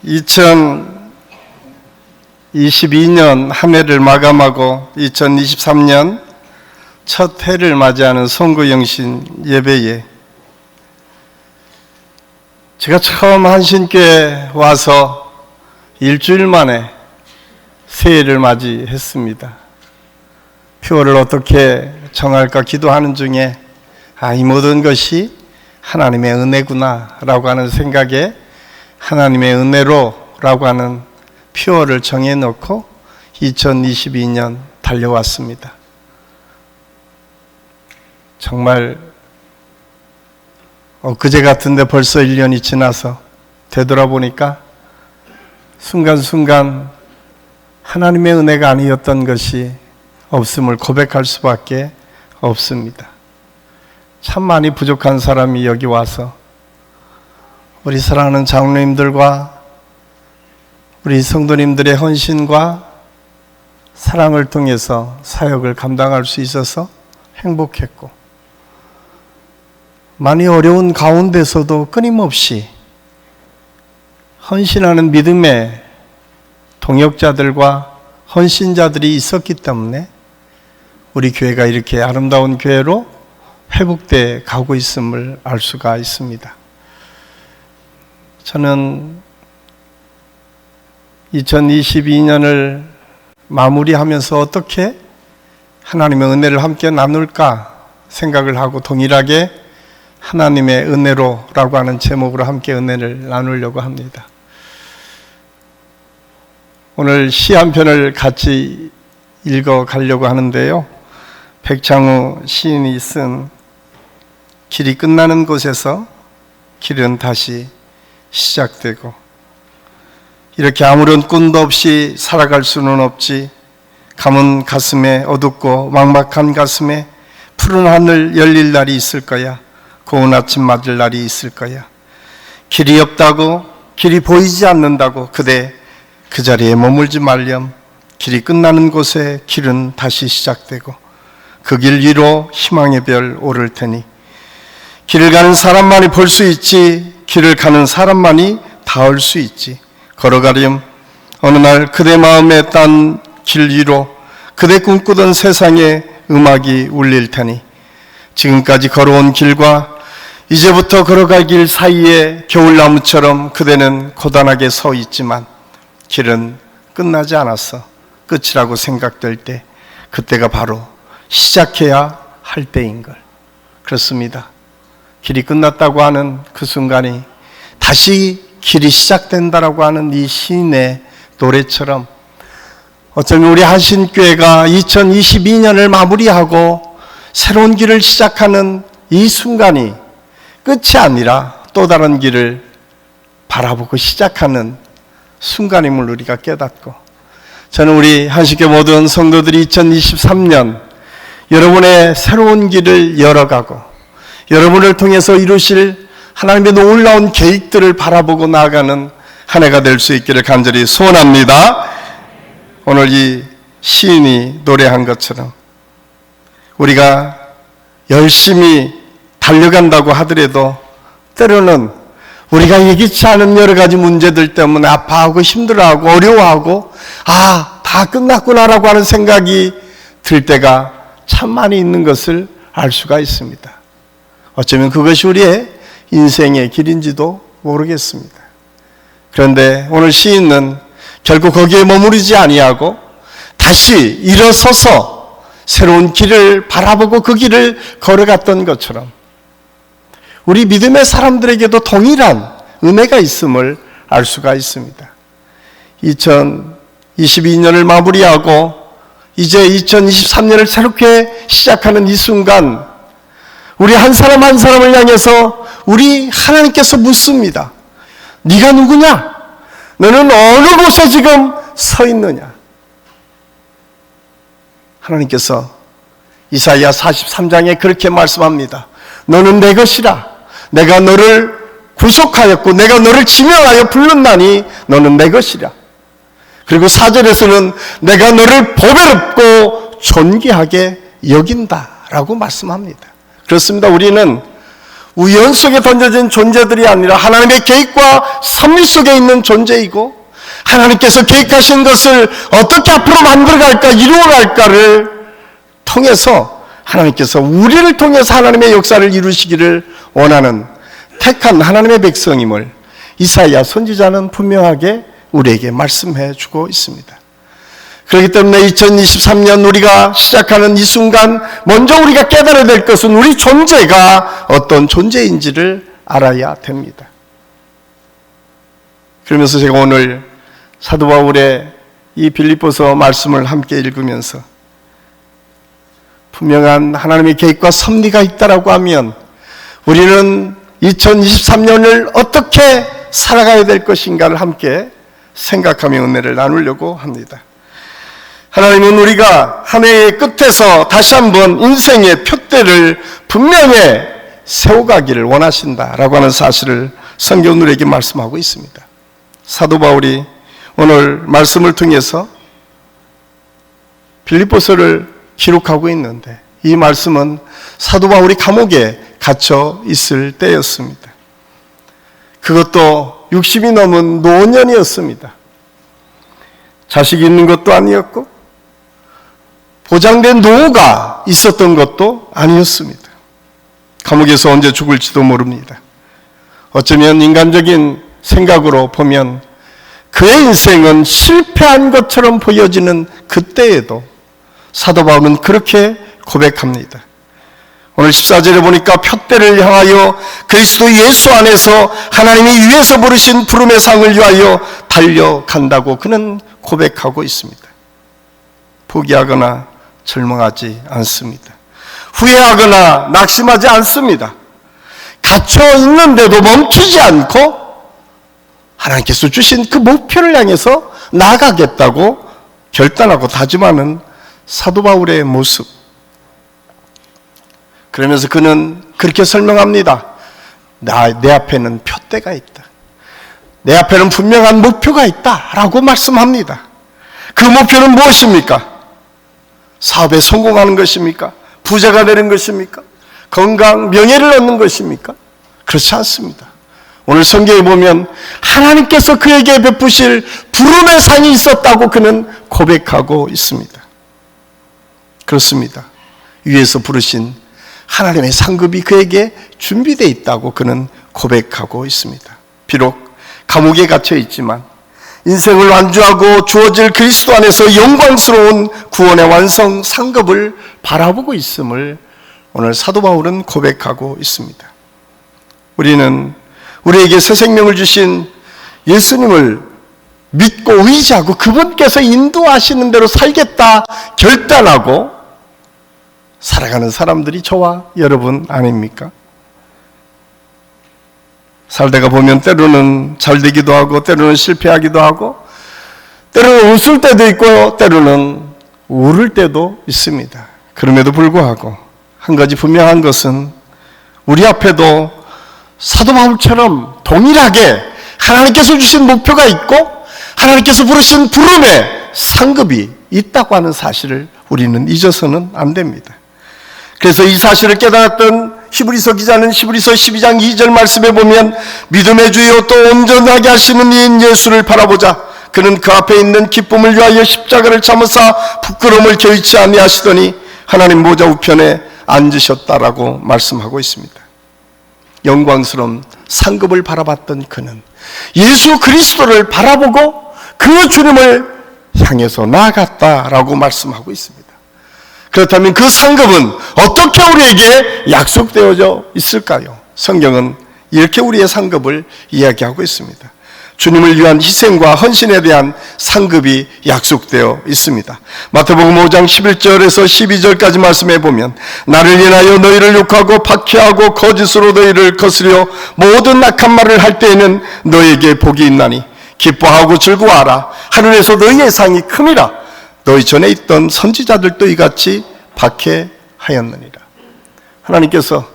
2022년 한 해를 마감하고 2023년 첫 해를 맞이하는 송구영신 예배에 제가 처음 한신교회 와서 일주일 만에 새해를 맞이했습니다. 표를 어떻게 정할까 기도하는 중에 이 모든 것이 하나님의 은혜구나 라고 하는 생각에 하나님의 은혜로 라고 하는 표어를 정해놓고 2022년 달려왔습니다. 정말 그제 같은데 벌써 1년이 지나서 되돌아보니까 순간순간 하나님의 은혜가 아니었던 것이 없음을 고백할 수밖에 없습니다. 참 많이 부족한 사람이 여기 와서 우리 사랑하는 장로님들과 우리 성도님들의 헌신과 사랑을 통해서 사역을 감당할 수 있어서 행복했고, 많이 어려운 가운데서도 끊임없이 헌신하는 믿음의 동역자들과 헌신자들이 있었기 때문에 우리 교회가 이렇게 아름다운 교회로 회복돼 가고 있음을 알 수가 있습니다. 저는 2022년을 마무리하면서 어떻게 하나님의 은혜를 함께 나눌까 생각을 하고 동일하게 하나님의 은혜로라고 하는 제목으로 함께 은혜를 나누려고 합니다. 오늘 시 한 편을 같이 읽어가려고 하는데요. 백창우 시인이 쓴 길이 끝나는 곳에서 길은 다시 시작되고, 이렇게 아무런 꿈도 없이 살아갈 수는 없지. 감은 가슴에 어둡고 막막한 가슴에 푸른 하늘 열릴 날이 있을 거야. 고운 아침 맞을 날이 있을 거야. 길이 없다고, 길이 보이지 않는다고 그대 그 자리에 머물지 말렴. 길이 끝나는 곳에 길은 다시 시작되고 그 길 위로 희망의 별 오를 테니, 길을 가는 사람만이 볼 수 있지, 길을 가는 사람만이 닿을 수 있지. 걸어가렴. 어느 날 그대 마음에 딴 길 위로 그대 꿈꾸던 세상에 음악이 울릴 테니, 지금까지 걸어온 길과 이제부터 걸어갈 길 사이에 겨울나무처럼 그대는 고단하게 서 있지만 길은 끝나지 않았어. 끝이라고 생각될 때 그때가 바로 시작해야 할 때인걸. 그렇습니다. 길이 끝났다고 하는 그 순간이 다시 길이 시작된다라고 하는 이 시인의 노래처럼, 어쩌면 우리 한신교회가 2022년을 마무리하고 새로운 길을 시작하는 이 순간이 끝이 아니라 또 다른 길을 바라보고 시작하는 순간임을 우리가 깨닫고, 저는 우리 한신교회 모든 성도들이 2023년 여러분의 새로운 길을 열어가고 여러분을 통해서 이루실 하나님의 놀라운 계획들을 바라보고 나아가는 한 해가 될 수 있기를 간절히 소원합니다. 오늘 이 시인이 노래한 것처럼 우리가 열심히 달려간다고 하더라도 때로는 우리가 예기치 않은 여러 가지 문제들 때문에 아파하고 힘들어하고 어려워하고 다 끝났구나라고 하는 생각이 들 때가 참 많이 있는 것을 알 수가 있습니다. 어쩌면 그것이 우리의 인생의 길인지도 모르겠습니다. 그런데 오늘 시인은 결국 거기에 머무르지 아니하고 다시 일어서서 새로운 길을 바라보고 그 길을 걸어갔던 것처럼 우리 믿음의 사람들에게도 동일한 은혜가 있음을 알 수가 있습니다. 2022년을 마무리하고 이제 2023년을 새롭게 시작하는 이 순간, 우리 한 사람 한 사람을 향해서 우리 하나님께서 묻습니다. 네가 누구냐? 너는 어느 곳에 지금 서 있느냐? 하나님께서 이사야 43장에 그렇게 말씀합니다. 너는 내 것이라. 내가 너를 구속하였고 내가 너를 지명하여 불렀나니 너는 내 것이라. 그리고 4절에서는 내가 너를 보배롭고 존귀하게 여긴다라고 말씀합니다. 그렇습니다. 우리는 우연 속에 던져진 존재들이 아니라 하나님의 계획과 섭리 속에 있는 존재이고, 하나님께서 계획하신 것을 어떻게 앞으로 만들어갈까, 이루어갈까를 통해서 하나님께서 우리를 통해서 하나님의 역사를 이루시기를 원하는 택한 하나님의 백성임을 이사야 선지자는 분명하게 우리에게 말씀해 주고 있습니다. 그렇기 때문에 2023년 우리가 시작하는 이 순간 먼저 우리가 깨달아야 될 것은 우리 존재가 어떤 존재인지를 알아야 됩니다. 그러면서 제가 오늘 사도 바울의 이 빌립보서 말씀을 함께 읽으면서 분명한 하나님의 계획과 섭리가 있다라고 하면 우리는 2023년을 어떻게 살아가야 될 것인가를 함께 생각하며 은혜를 나누려고 합니다. 하나님은 우리가 한 해의 끝에서 다시 한번 인생의 표대를 분명히 세워가기를 원하신다라고 하는 사실을 성경은 우리에게 말씀하고 있습니다. 사도 바울이 오늘 말씀을 통해서 빌립보서를 기록하고 있는데, 이 말씀은 사도 바울이 감옥에 갇혀 있을 때였습니다. 그것도 60이 넘은 노년이었습니다. 자식이 있는 것도 아니었고 보장된 노후가 있었던 것도 아니었습니다. 감옥에서 언제 죽을지도 모릅니다. 어쩌면 인간적인 생각으로 보면 그의 인생은 실패한 것처럼 보여지는 그때에도 사도 바울은 그렇게 고백합니다. 오늘 14절에 보니까 표대를 향하여 그리스도 예수 안에서 하나님이 위에서 부르신 부름의 상을 위하여 달려간다고 그는 고백하고 있습니다. 포기하거나 절망하지 않습니다. 후회하거나 낙심하지 않습니다. 갇혀 있는데도 멈추지 않고 하나님께서 주신 그 목표를 향해서 나아가겠다고 결단하고 다짐하는 사도 바울의 모습. 그러면서 그는 그렇게 설명합니다. 내 앞에는 표대가 있다. 내 앞에는 분명한 목표가 있다라고 말씀합니다. 그 목표는 무엇입니까? 사업에 성공하는 것입니까? 부자가 되는 것입니까? 건강, 명예를 얻는 것입니까? 그렇지 않습니다. 오늘 성경에 보면 하나님께서 그에게 베푸실 부름의 상이 있었다고 그는 고백하고 있습니다. 그렇습니다. 위에서 부르신 하나님의 상급이 그에게 준비되어 있다고 그는 고백하고 있습니다. 비록 감옥에 갇혀 있지만 인생을 완주하고 주어질 그리스도 안에서 영광스러운 구원의 완성 상급을 바라보고 있음을 오늘 사도 바울은 고백하고 있습니다. 우리는 우리에게 새 생명을 주신 예수님을 믿고 의지하고 그분께서 인도하시는 대로 살겠다 결단하고 살아가는 사람들이 저와 여러분 아닙니까? 살다가 보면 때로는 잘 되기도 하고 때로는 실패하기도 하고 때로는 웃을 때도 있고 때로는 울을 때도 있습니다. 그럼에도 불구하고 한 가지 분명한 것은 우리 앞에도 사도 바울처럼 동일하게 하나님께서 주신 목표가 있고 하나님께서 부르신 부름의 상급이 있다고 하는 사실을 우리는 잊어서는 안 됩니다. 그래서 이 사실을 깨달았던 히브리서 기자는 히브리서 12장 2절 말씀에 보면 믿음의 주요 또 온전하게 하시는 이인 예수를 바라보자. 그는 그 앞에 있는 기쁨을 위하여 십자가를 참으사 부끄러움을 개의치 아니하시더니 하나님 보좌 우편에 앉으셨다라고 말씀하고 있습니다. 영광스러운 상급을 바라봤던 그는 예수 그리스도를 바라보고 그 주님을 향해서 나아갔다라고 말씀하고 있습니다. 그렇다면 그 상급은 어떻게 우리에게 약속되어져 있을까요? 성경은 이렇게 우리의 상급을 이야기하고 있습니다. 주님을 위한 희생과 헌신에 대한 상급이 약속되어 있습니다. 마태복음 5장 11절에서 12절까지 말씀해 보면 나를 인하여 너희를 욕하고 박해하고 거짓으로 너희를 거스려 모든 악한 말을 할 때에는 너희에게 복이 있나니 기뻐하고 즐거워하라. 하늘에서 너희의 상이 큼이라. 너희 전에 있던 선지자들도 이같이 박해하였느니라. 하나님께서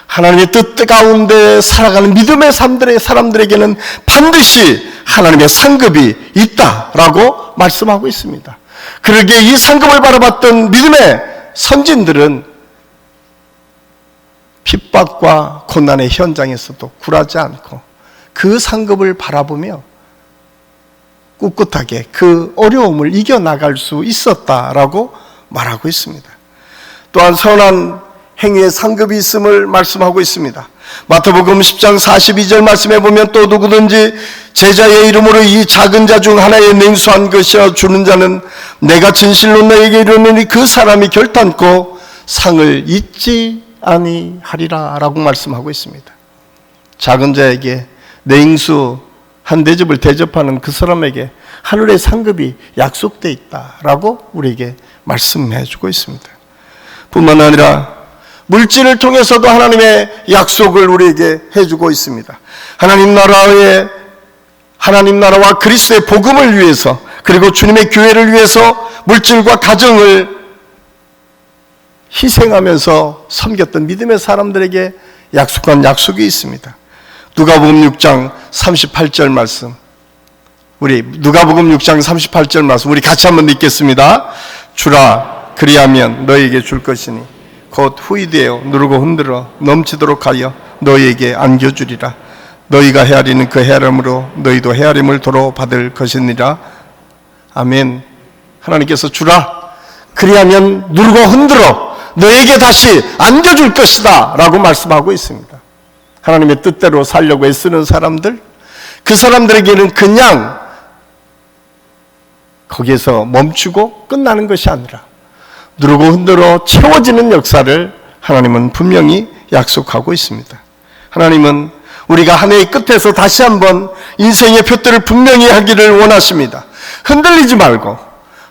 하나님의 뜻 가운데 살아가는 믿음의 사람들에게는 반드시 하나님의 상급이 있다라고 말씀하고 있습니다. 그러기에 이 상급을 바라봤던 믿음의 선진들은 핍박과 고난의 현장에서도 굴하지 않고 그 상급을 바라보며 꿋꿋하게 그 어려움을 이겨나갈 수 있었다라고 말하고 있습니다. 또한 선한 행위의 상급이 있음을 말씀하고 있습니다. 마태복음 10장 42절 말씀해 보면 또 누구든지 제자의 이름으로 이 작은 자 중 하나의 냉수한 것이라 주는 자는 내가 진실로 너에게 이르노니 그 사람이 결탄코 상을 잊지 아니하리라 라고 말씀하고 있습니다. 작은 자에게 냉수 한 대접을 대접하는 그 사람에게 하늘의 상급이 약속되어 있다라고 우리에게 말씀해 주고 있습니다. 뿐만 아니라 물질을 통해서도 하나님의 약속을 우리에게 해주고 있습니다. 하나님 나라와 그리스도의 복음을 위해서, 그리고 주님의 교회를 위해서 물질과 가정을 희생하면서 섬겼던 믿음의 사람들에게 약속한 약속이 있습니다. 누가복음 6장 38절 말씀, 우리 누가복음 6장 38절 말씀 우리 같이 한번 읽겠습니다. 주라 그리하면 너희에게 줄 것이니 곧 후이되어 누르고 흔들어 넘치도록 하여 너희에게 안겨주리라. 너희가 헤아리는 그 헤아림으로 너희도 헤아림을 도로 받을 것이니라. 아멘. 하나님께서 주라 그리하면 누르고 흔들어 너에게 다시 안겨줄 것이다 라고 말씀하고 있습니다. 하나님의 뜻대로 살려고 애쓰는 사람들, 그 사람들에게는 그냥 거기에서 멈추고 끝나는 것이 아니라 누르고 흔들어 채워지는 역사를 하나님은 분명히 약속하고 있습니다. 하나님은 우리가 한 해의 끝에서 다시 한번 인생의 표들을 분명히 하기를 원하십니다. 흔들리지 말고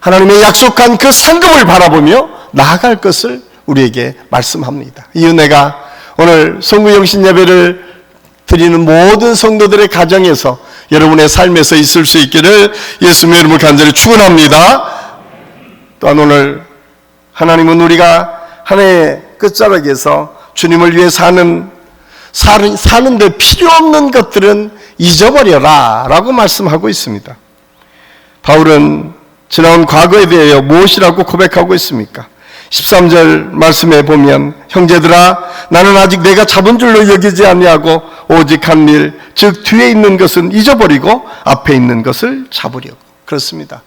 하나님의 약속한 그 상급을 바라보며 나아갈 것을 우리에게 말씀합니다. 이 은혜가 오늘 성구영신 예배를 드리는 모든 성도들의 가정에서 여러분의 삶에서 있을 수 있기를 예수님의 이름으로 간절히 축원합니다. 또한 오늘 하나님은 우리가 한 해의 끝자락에서 주님을 위해 사는데 필요 없는 것들은 잊어버려라 라고 말씀하고 있습니다. 바울은 지나온 과거에 대하여 무엇이라고 고백하고 있습니까? 13절 말씀에 보면 형제들아 나는 아직 내가 잡은 줄로 여기지 아니하고 오직 한 일 즉 뒤에 있는 것은 잊어버리고 앞에 있는 것을 잡으려고. 그렇습니다.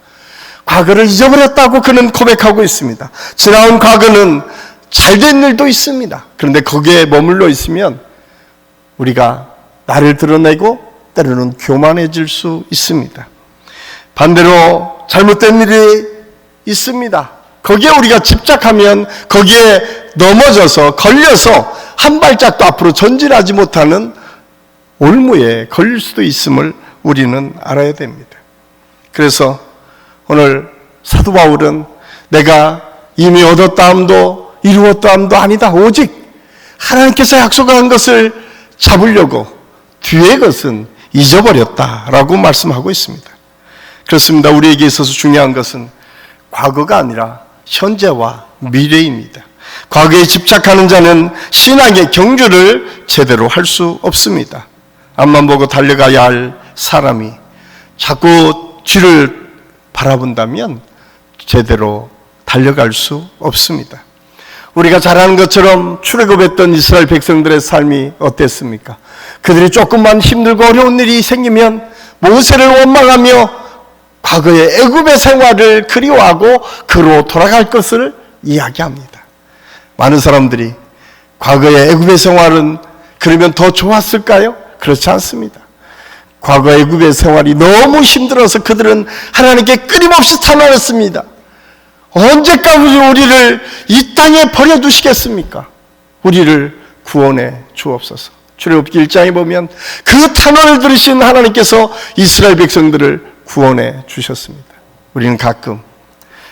과거를 잊어버렸다고 그는 고백하고 있습니다. 지나온 과거는 잘된 일도 있습니다. 그런데 거기에 머물러 있으면 우리가 나를 드러내고 때로는 교만해질 수 있습니다. 반대로 잘못된 일이 있습니다. 거기에 우리가 집착하면 거기에 넘어져서 걸려서 한 발짝도 앞으로 전진하지 못하는 올무에 걸릴 수도 있음을 우리는 알아야 됩니다. 그래서 오늘 사도 바울은 내가 이미 얻었다함도 이루었다함도 아니다. 오직 하나님께서 약속한 것을 잡으려고 뒤의 것은 잊어버렸다라고 말씀하고 있습니다. 그렇습니다. 우리에게 있어서 중요한 것은 과거가 아니라 현재와 미래입니다. 과거에 집착하는 자는 신앙의 경주를 제대로 할 수 없습니다. 앞만 보고 달려가야 할 사람이 자꾸 뒤를 바라본다면 제대로 달려갈 수 없습니다. 우리가 잘 아는 것처럼 출애굽했던 이스라엘 백성들의 삶이 어땠습니까? 그들이 조금만 힘들고 어려운 일이 생기면 모세를 원망하며 과거의 애굽의 생활을 그리워하고 그로 돌아갈 것을 이야기합니다. 많은 사람들이 과거의 애굽의 생활은 그러면 더 좋았을까요? 그렇지 않습니다. 과거 애굽의 생활이 너무 힘들어서 그들은 하나님께 끊임없이 탄원했습니다. 언제까지 우리를 이 땅에 버려두시겠습니까? 우리를 구원해 주옵소서. 출애굽기 1장에 보면 그 탄원을 들으신 하나님께서 이스라엘 백성들을 구원해 주셨습니다. 우리는 가끔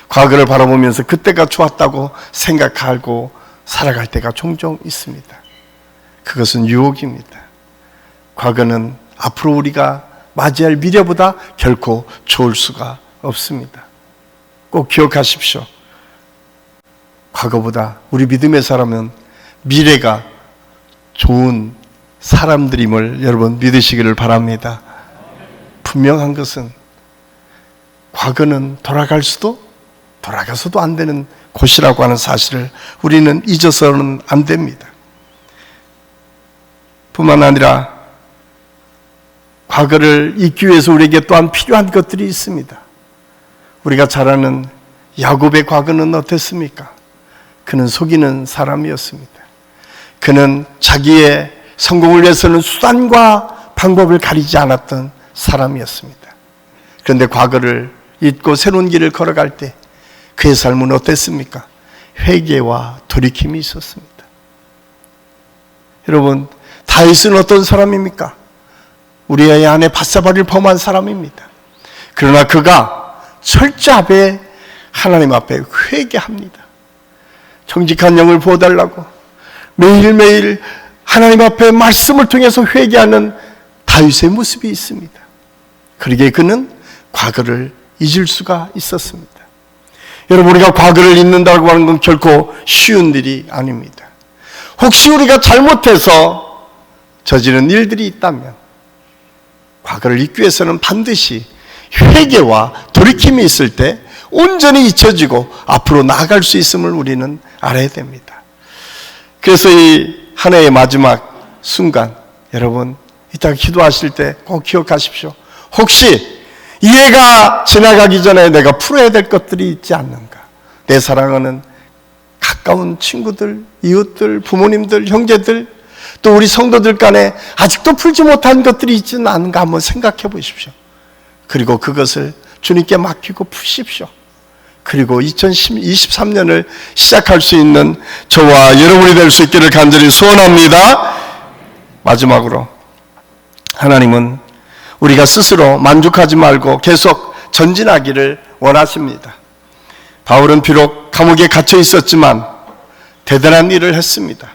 과거를 바라보면서 그때가 좋았다고 생각하고 살아갈 때가 종종 있습니다. 그것은 유혹입니다. 과거는 앞으로 우리가 맞이할 미래보다 결코 좋을 수가 없습니다. 꼭 기억하십시오. 과거보다 우리 믿음의 사람은 미래가 좋은 사람들임을 여러분 믿으시기를 바랍니다. 분명한 것은 과거는 돌아가서도 안 되는 곳이라고 하는 사실을 우리는 잊어서는 안 됩니다. 뿐만 아니라 과거를 잊기 위해서 우리에게 또한 필요한 것들이 있습니다. 우리가 잘 아는 야곱의 과거는 어땠습니까? 그는 속이는 사람이었습니다. 그는 자기의 성공을 위해서는 수단과 방법을 가리지 않았던 사람이었습니다. 그런데 과거를 잊고 새로운 길을 걸어갈 때 그의 삶은 어땠습니까? 회개와 돌이킴이 있었습니다. 여러분, 다윗은 어떤 사람입니까? 우리의 아내 밧세바를 범한 사람입니다. 그러나 그가 철저하게 하나님 앞에 회개합니다. 정직한 영을 부어달라고 매일매일 하나님 앞에 말씀을 통해서 회개하는 다윗의 모습이 있습니다. 그러기에 그는 과거를 잊을 수가 있었습니다. 여러분, 우리가 과거를 잊는다고 하는 건 결코 쉬운 일이 아닙니다. 혹시 우리가 잘못해서 저지른 일들이 있다면 과거를 잊기 위해서는 반드시 회개와 돌이킴이 있을 때 온전히 잊혀지고 앞으로 나아갈 수 있음을 우리는 알아야 됩니다. 그래서 이 한 해의 마지막 순간, 여러분 이따가 기도하실 때 꼭 기억하십시오. 혹시 이 해가 지나가기 전에 내가 풀어야 될 것들이 있지 않는가? 내 사랑하는 가까운 친구들, 이웃들, 부모님들, 형제들, 또 우리 성도들 간에 아직도 풀지 못한 것들이 있지는 않은가 한번 생각해 보십시오. 그리고 그것을 주님께 맡기고 푸십시오. 그리고 2023년을 시작할 수 있는 저와 여러분이 될 수 있기를 간절히 소원합니다. 마지막으로, 하나님은 우리가 스스로 만족하지 말고 계속 전진하기를 원하십니다. 바울은 비록 감옥에 갇혀 있었지만 대단한 일을 했습니다.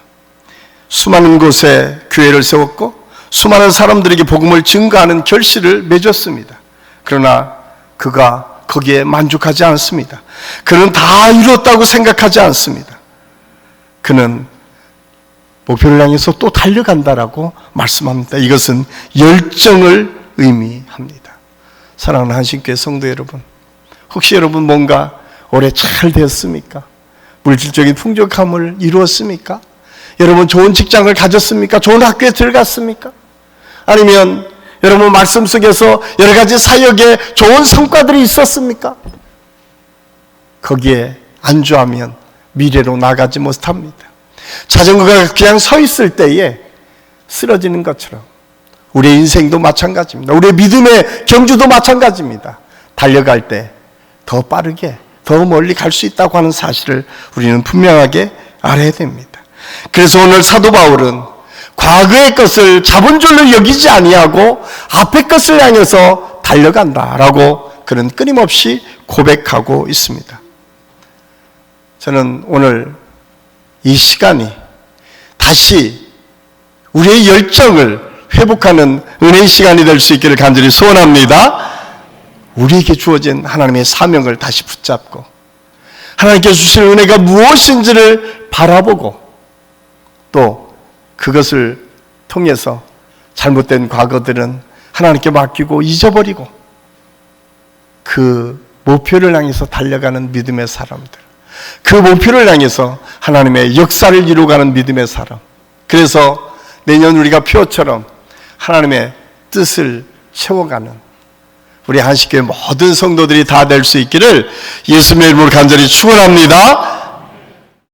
수많은 곳에 교회를 세웠고 수많은 사람들에게 복음을 증거하는 결실을 맺었습니다. 그러나 그가 거기에 만족하지 않습니다. 그는 다 이뤘다고 생각하지 않습니다. 그는 목표를 향해서 또 달려간다라고 말씀합니다. 이것은 열정을 의미합니다. 사랑하는 한신교회 성도 여러분, 혹시 여러분 뭔가 올해 잘 되었습니까? 물질적인 풍족함을 이루었습니까? 여러분 좋은 직장을 가졌습니까? 좋은 학교에 들어갔습니까? 아니면 여러분 말씀 속에서 여러 가지 사역에 좋은 성과들이 있었습니까? 거기에 안주하면 미래로 나가지 못합니다. 자전거가 그냥 서 있을 때에 쓰러지는 것처럼 우리의 인생도 마찬가지입니다. 우리의 믿음의 경주도 마찬가지입니다. 달려갈 때 더 빠르게 더 멀리 갈 수 있다고 하는 사실을 우리는 분명하게 알아야 됩니다. 그래서 오늘 사도 바울은 과거의 것을 자본줄로 여기지 아니하고 앞의 것을 향해서 달려간다라고 그는 끊임없이 고백하고 있습니다. 저는 오늘 이 시간이 다시 우리의 열정을 회복하는 은혜의 시간이 될 수 있기를 간절히 소원합니다. 우리에게 주어진 하나님의 사명을 다시 붙잡고 하나님께 주실 은혜가 무엇인지를 바라보고 또 그것을 통해서 잘못된 과거들은 하나님께 맡기고 잊어버리고 그 목표를 향해서 달려가는 믿음의 사람들, 그 목표를 향해서 하나님의 역사를 이루어가는 믿음의 사람. 그래서 내년 우리가 표처럼 하나님의 뜻을 채워가는 우리 한식교회 모든 성도들이 다 될 수 있기를 예수님의 이름으로 간절히 축원합니다.